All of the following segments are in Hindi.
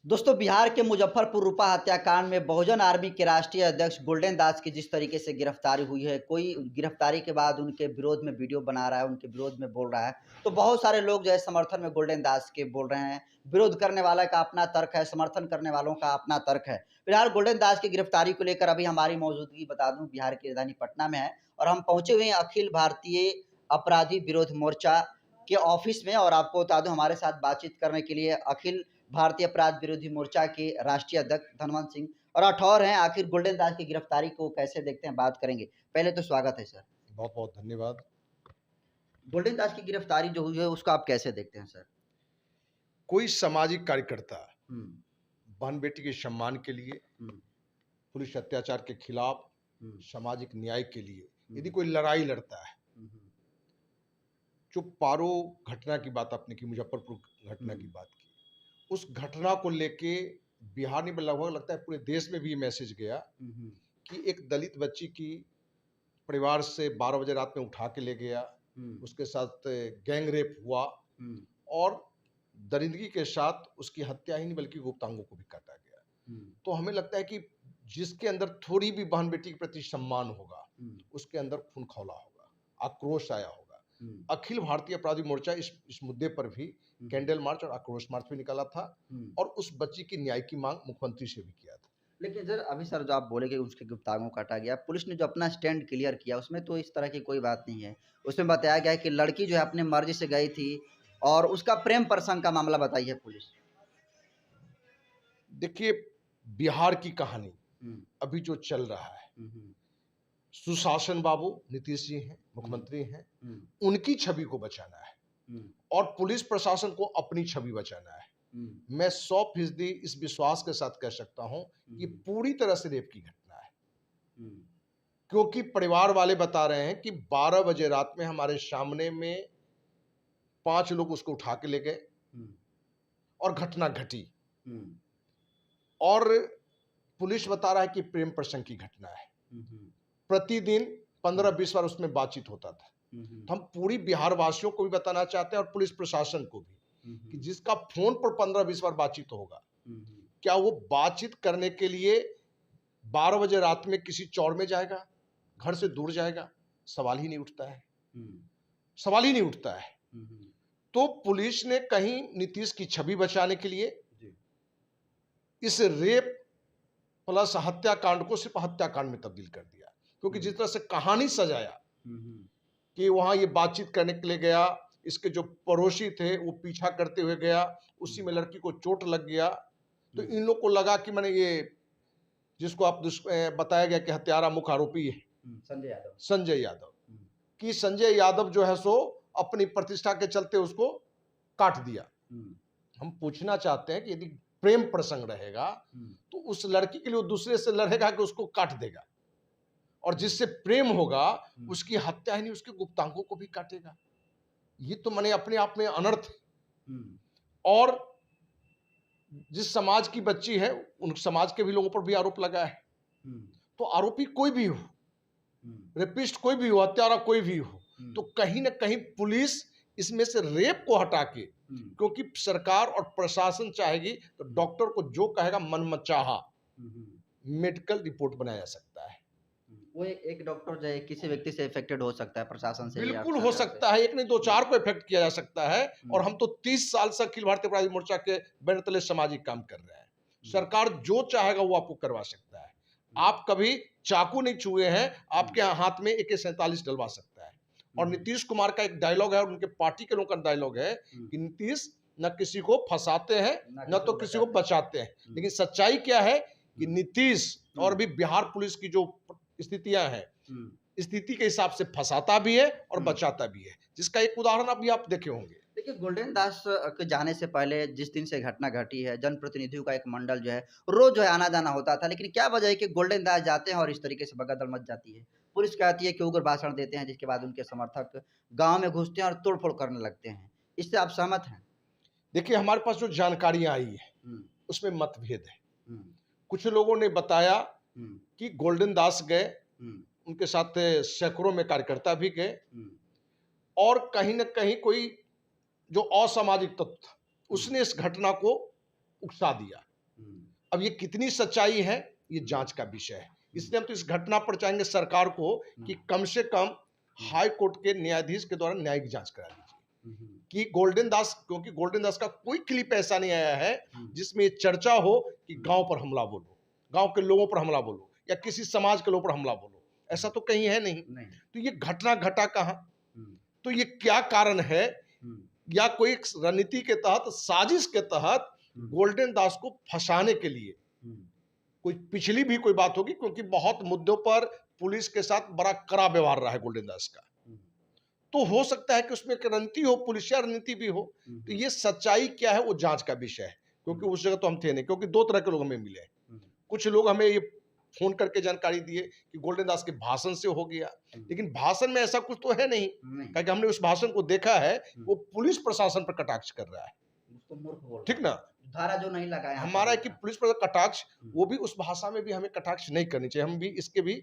दोस्तों, बिहार के मुजफ्फरपुर रूपा हत्याकांड में बहुजन आर्मी के राष्ट्रीय अध्यक्ष गोल्डन दास की जिस तरीके से गिरफ्तारी हुई है, कोई गिरफ्तारी के बाद उनके विरोध में वीडियो बना रहा है, उनके विरोध में बोल रहा है, तो बहुत सारे लोग जो है समर्थन में गोल्डन दास के बोल रहे हैं। विरोध करने वाला का अपना तर्क है, समर्थन करने वालों का अपना तर्क है। फिलहाल गोल्डन दास की गिरफ्तारी को लेकर अभी हमारी मौजूदगी बता दूं बिहार की राजधानी पटना में है और हम पहुंचे हुए हैं अखिल भारतीय अपराधी विरोध मोर्चा के ऑफिस में। और आपको बता दूं, हमारे साथ बातचीत करने के लिए अखिल भारतीय अपराध विरोधी मोर्चा के राष्ट्रीय अध्यक्ष धनवंत सिंह और राठौर हैं। आखिर गोल्डन दास की गिरफ्तारी को कैसे देखते हैं, बात करेंगे। पहले तो स्वागत है सर। बहुत बहुत धन्यवाद। गोल्डन दास की गिरफ्तारी जो हुई है उसको आप कैसे देखते हैं सर? कोई सामाजिक कार्यकर्ता हम्म, बहन बेटी के सम्मान के लिए, हम्म, पुलिस अत्याचार के खिलाफ, हम्म, सामाजिक न्याय के लिए यदि कोई लड़ाई लड़ता है, हम्म, जो पारो घटना की बात आपने की, मुजफ्फरपुर घटना की बात की, उस घटना को लेके बिहार में लगभग लगता है पूरे देश में भी ये मैसेज गया हम्म, कि एक दलित बच्ची की परिवार से 12 बजे रात में उठा के ले गया, हम्म, उसके साथ गैंग रेप हुआ हम्म, और दरिंदगी के साथ उसकी हत्या ही नहीं बल्कि गुप्तांगों को भी काटा गया। हम्म, तो हमें लगता है कि जिसके अंदर थोड़ी भी बहन बेटी के प्रति सम्मान होगा, हम्म, उसके अंदर खून खौला होगा, आक्रोश आया होगा। हम्म, अखिल भारतीय अपराधी मोर्चा इस मुद्दे पर भी कैंडल मार्च और आक्रोश मार्च भी निकाला था हम्म। और उस बच्ची की न्याय की मांग मुख्यमंत्री से भी किया था। लेकिन सर, अभी सर जो आप बोले कि उसके गुप्तांगों काटा गया, पुलिस ने जो अपना स्टैंड क्लियर किया उसमें तो इस तरह की कोई बात नहीं है। उसमें बताया गया है कि लड़की जो है अपने मर्जी से गई थी और उसका प्रेम प्रसंग का मामला बताई है पुलिस। देखिए, बिहार की कहानी हम्म, अभी जो चल रहा है, हम्म, सुशासन बाबू नीतीश जी हैं, मुख्यमंत्री हैं, हम्म, उनकी छवि को बचाना है हम्म, और पुलिस प्रशासन को अपनी छवि बचाना है। हम्म, मैं 100% इस विश्वास के साथ कह सकता हूं कि पूरी तरह से रेप की घटना है, हम्म, क्योंकि परिवार वाले बता रहे हैं कि 12 बजे रात में हमारे सामने में 5 लोग उसको उठा के ले गए हम्म, और घटना घटी हम्म, और पुलिस बता रहा है कि प्रेम प्रसंग की घटना है। हम्म, प्रतिदिन 15-20 बार उसमें बातचीत होता था। तो हम पूरी बिहार वासियों को भी बताना चाहते हैं और पुलिस प्रशासन को भी कि जिसका फोन पर 15-20 बार बातचीत होगा, क्या वो बातचीत करने के लिए 12 बजे रात में किसी चौड़ में जाएगा, घर से दूर जाएगा? सवाल ही नहीं उठता है, सवाल ही नहीं उठता है। तो पुलिस ने कहीं नीतीश की छवि बचाने के लिए इस रेप प्लस हत्याकांड को सिर्फ हत्याकांड में तब्दील कर दिया, क्योंकि जिस तरह से कहानी सजाया कि वहां ये बातचीत करने के लिए गया, इसके जो पड़ोसी थे वो पीछा करते हुए गया, उसी में लड़की को चोट लग गया, तो इन लोग को लगा कि मैंने ये जिसको आप बताया गया कि हत्यारा मुख्य आरोपी है संजय यादव कि संजय यादव जो है सो अपनी प्रतिष्ठा के चलते उसको काट दिया। हम पूछना चाहते हैं कि यदि प्रेम प्रसंग रहेगा तो उस लड़की के लिए वो दूसरे से लड़ेगा कि उसको काट देगा, और जिससे प्रेम होगा उसकी हत्या ही नहीं उसके गुप्तांगों को भी काटेगा। ये तो मैंने अपने आप में अनर्थ है। और जिस समाज की बच्ची है उन समाज के भी लोगों पर भी आरोप लगा है। तो आरोपी कोई भी हो, रेपिस्ट कोई भी हो, हत्यारा कोई भी हो, तो कहीं ना कहीं पुलिस इसमें से रेप को हटा के, क्योंकि सरकार और प्रशासन चाहेगी तो डॉक्टर को जो कहेगा मनमचाहा मेडिकल रिपोर्ट बनाया जा सकता है। वो एक डॉक्टर जो है किसी व्यक्ति से इफेक्टेड हो सकता है, प्रशासन से बिल्कुल हो सकता है, एक नहीं दो चार को इफेक्ट किया जा सकता है। और हम तो 30 साल से अखिल भारतीय अपराधी मोर्चा के बैनर तले सामाजिक काम कर रहे हैं। सरकार जो चाहेगा वो आपको करवा सकता है। आप कभी चाकू नहीं छुए हैं, आपके हाथ में AK-47 डलवा सकता है। और नीतीश कुमार का एक डायलॉग है और उनके पार्टी के लोगों का डायलॉग है कि नीतीश न किसी को फंसाते हैं न तो किसी को बचाते हैं। लेकिन सच्चाई क्या है कि नीतीश और भी बिहार पुलिस की जो स्थितियां हैं, स्थिति के हिसाब से फंसाता भी है और बचाता भी है, जिसका एक उदाहरण अभी आप देखे होंगे। देखिए, गोल्डन दास के जाने से पहले जिस दिन से घटना घटी है, जनप्रतिनिधियों का एक मंडल जो है रोज जो है आना जाना होता था, लेकिन क्या वजह है कि गोल्डन दास जाते हैं और इस तरीके से भगदड़ मच जाती है? पुलिस कहती है कि उग्र भाषण देते हैं, जिसके बाद उनके समर्थक गांव में घुसते हैं और तोड़फोड़ करने लगते हैं। इससे आप सहमत हैं? देखिए, हमारे पास जो जानकारियां आई है उसमें मतभेद है। कुछ लोगों ने बताया कि गोल्डन दास गए, उनके साथ सैकड़ों में कार्यकर्ता भी गए, और कहीं ना कहीं कोई जो असामाजिक तत्व था उसने इस घटना को उकसा दिया। अब ये कितनी सच्चाई है ये जांच का विषय है। इसलिए हम तो इस घटना पर चाहेंगे सरकार को कि कम से कम हाई कोर्ट के न्यायाधीश के द्वारा न्यायिक जांच करा दीजिए कि गोल्डन दास, क्योंकि गोल्डन दास का कोई क्लिप ऐसा नहीं आया है जिसमें ये चर्चा हो कि गांव पर हमला बोलो, गांव के लोगों पर हमला बोलो या किसी समाज के लोगों पर हमला बोलो, ऐसा तो कहीं है नहीं। तो ये घटना घटा कहां? तो ये क्या कारण है? या कोई रणनीति के तहत, साजिश के तहत गोल्डन दास को फंसाने के लिए कोई पिछली भी कोई बात होगी, क्योंकि बहुत मुद्दों पर पुलिस के साथ बड़ा कड़ा व्यवहार रहा है गोल्डन दास का, तो हो सकता है कि उसमें एक रणनीति हो, पुलिसिया रणनीति भी हो। तो ये सच्चाई क्या है वो जांच का विषय है, क्योंकि उस जगह तो हम थे नहीं, क्योंकि दो तरह के लोग हमें मिले। कुछ लोग हमें ये फोन करके जानकारी दिए कि गोल्डन दास के भाषण से हो गया, लेकिन भाषण में ऐसा कुछ तो है नहीं, क्योंकि हमने उस भाषण को देखा है, वो पुलिस प्रशासन पर कटाक्ष कर रहा है, ठीक ना। धारा जो नहीं लगाया हमारा है कि पुलिस पर कटाक्ष, वो भी उस भाषा में भी हमें कटाक्ष नहीं करनी चाहिए। हम भी इसके भी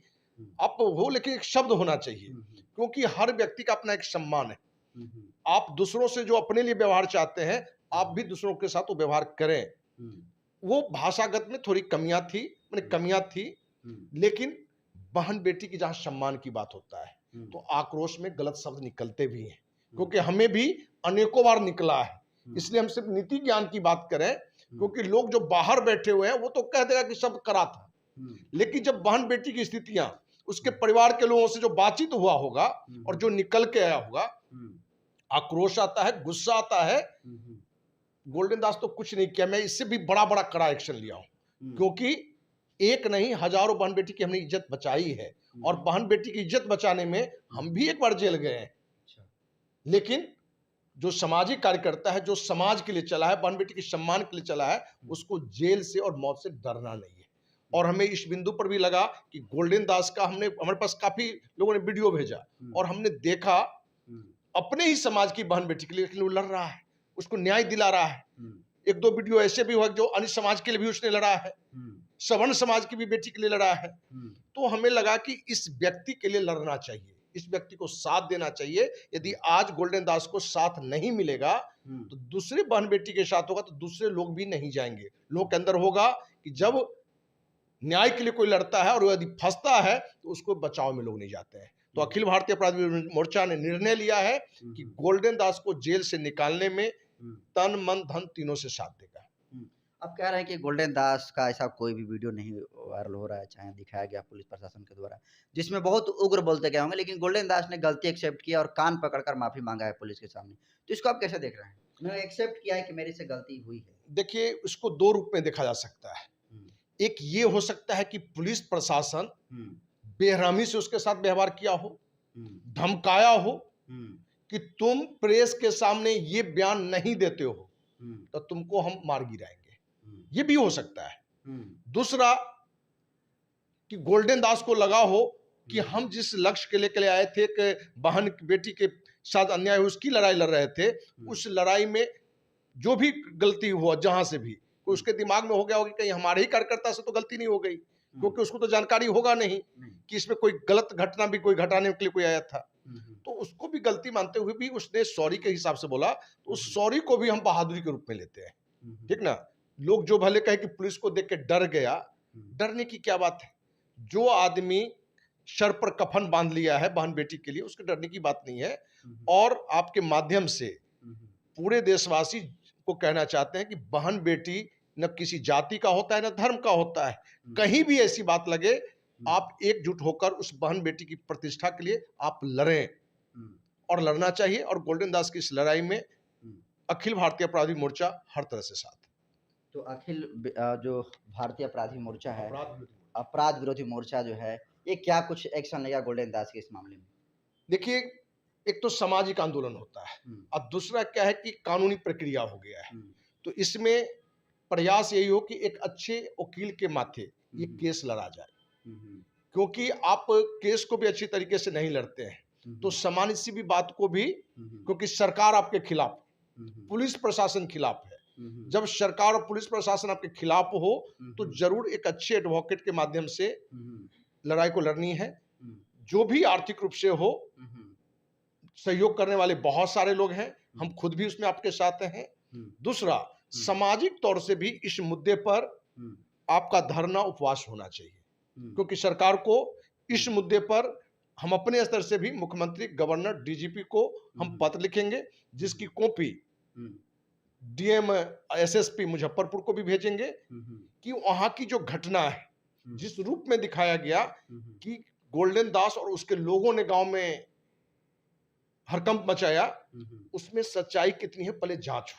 आप हो, लेकिन एक शब्द होना चाहिए, क्योंकि हर व्यक्ति का अपना एक सम्मान है। आप दूसरों से जो अपने लिए व्यवहार चाहते हैं, आप भी दूसरों के साथ वो व्यवहार करें। वो भाषागत में थोड़ी कमियां थी, लेकिन बहन बेटी की जहां सम्मान की बात होता है तो आक्रोश में गलत शब्द निकलते भी हैं, क्योंकि हमें भी अनेकों बार निकला है। इसलिए हम सिर्फ नीति ज्ञान की बात करें, क्योंकि लोग जो बाहर बैठे हुए हैं वो तो कह देगा कि शब्द करा था, लेकिन जब बहन बेटी की स्थितियां, उसके परिवार के लोगों से जो बातचीत हुआ होगा और जो निकल के आया होगा, आक्रोश आता है, गुस्सा आता है। गोल्डन दास तो कुछ नहीं किया, मैं इससे भी बड़ा बड़ा कड़ा एक्शन लिया हूं, क्योंकि एक नहीं हजारों बहन बेटी की हमने इज्जत बचाई है, और बहन बेटी की इज्जत बचाने में हम भी एक बार जेल गए हैं। लेकिन जो सामाजिक कार्यकर्ता है, जो समाज के लिए चला है, बहन बेटी के सम्मान के लिए चला है, उसको जेल से और मौत से डरना नहीं है। और हमें इस बिंदु पर भी लगा कि गोल्डन दास का हमारे पास काफी लोगों ने वीडियो भेजा और हमने देखा अपने ही समाज की बहन बेटी के लिए, लेकिन वो लड़ रहा है, उसको न्याय दिला रहा है। एक दो वीडियो ऐसे भी हुआ जो अन्य समाज के लिए भी उसने लड़ा है, सवर्ण समाज की भी बेटी के लिए लड़ा है। तो हमें लगा कि इस व्यक्ति के लिए लड़ना चाहिए, इस व्यक्ति को साथ देना चाहिए। यदि आज गोल्डन दास को साथ नहीं मिलेगा तो दूसरे बहन बेटी के साथ होगा, तो दूसरे लोग भी नहीं जाएंगे। लोगों के अंदर होगा कि जब न्याय के लिए कोई लड़ता है और यदि फंसता है तो उसको बचाव में लोग नहीं जाते हैं। तो अखिल भारतीय अपराध विरोधी मोर्चा ने निर्णय लिया है कि गोल्डन दास को जेल से निकालने में तन मन धन तीनों से साथ देगा। अब कह रहे हैं कि गोल्डन दास का ऐसा कोई भी वीडियो नहीं वायरल हो रहा है, चाहे दिखाया गया पुलिस प्रशासन के द्वारा, जिसमें बहुत उग्र बोलते गए होंगे, लेकिन गोल्डन दास ने गलती एक्सेप्ट किया और कान पकड़कर माफी मांगा है पुलिस के सामने। तो इसको आप कैसे देख रहे हैं? उन्होंने एक्सेप्ट किया है कि मेरे से गलती हुई है। देखिए, उसको दो रूप में देखा जा सकता है। एक ये हो सकता है कि पुलिस प्रशासन बेरहमी से उसके साथ व्यवहार किया हो, धमकाया हो कि तुम प्रेस के सामने ये बयान नहीं देते हो तो तुमको हम मार गिराएंगे, ये भी हो सकता है। दूसरा कि गोल्डन दास को लगा हो कि हम जिस लक्ष्य के लिए आए थे कि बहन बेटी के साथ अन्याय हुआ, उसकी लड़ाई लड़ रहे थे, उस लड़ाई में जो भी गलती हुआ जहां से भी, उसके दिमाग में हो गया होगा कि कहीं हमारे ही कार्यकर्ता से तो गलती नहीं हो गई, क्योंकि उसको तो जानकारी होगा नहीं कि इसमें कोई गलत घटना भी कोई घटाने के लिए कोई आया था। तो उसको भी गलती मानते हुए भी उसने सॉरी के हिसाब से बोला, तो उस सॉरी को भी हम बहादुरी के रूप में लेते हैं, ठीक ना। लोग जो भले कहे कि पुलिस को देख के डर गया, डरने की क्या बात है। जो आदमी सर पर कफन बांध लिया है बहन बेटी के लिए, उसके डरने की बात नहीं है। और आपके माध्यम से पूरे देशवासी को कहना चाहते हैं कि बहन बेटी न किसी जाति का होता है न धर्म का होता है। कहीं भी ऐसी बात लगे, आप एकजुट होकर उस बहन बेटी की प्रतिष्ठा के लिए आप लड़ें, और लड़ना चाहिए। और गोल्डन दास की इस लड़ाई में अखिल भारतीय अपराधी मोर्चा हर तरह से साथ है। तो अखिल जो भारतीय अपराधी मोर्चा है, अपराध विरोधी मोर्चा जो है, ये क्या कुछ एक्शन लेगा गोल्डन दास के इस मामले में? देखिए, एक तो सामाजिक आंदोलन होता है, और दूसरा क्या है कि कानूनी प्रक्रिया हो गया है। तो इसमें प्रयास यही हो कि एक अच्छे वकील के माथे ये केस लड़ा जाए, क्योंकि आप केस को भी अच्छी तरीके से नहीं लड़ते हैं तो सामान्य सी भी बात को भी, क्योंकि सरकार आपके खिलाफ, पुलिस प्रशासन खिलाफ है। जब सरकार और पुलिस प्रशासन आपके खिलाफ हो तो जरूर एक अच्छे एडवोकेट के माध्यम से लड़ाई को लड़नी है। जो भी आर्थिक रूप से हो, सहयोग करने वाले बहुत सारे लोग हैं, हम खुद भी उसमें आपके साथ हैं। दूसरा, सामाजिक तौर से भी इस मुद्दे पर आपका धरना उपवास होना चाहिए, क्योंकि सरकार को इस मुद्दे पर हम अपने स्तर से भी मुख्यमंत्री, गवर्नर, डीजीपी को हम पत्र लिखेंगे, जिसकी कॉपी डीएम, एसएसपी मुजफ्फरपुर को भी भेजेंगे कि वहां की जो घटना है, जिस रूप में दिखाया गया कि गोल्डन दास और उसके लोगों ने गांव में हड़कंप मचाया, उसमें सच्चाई कितनी है पहले जांच हो।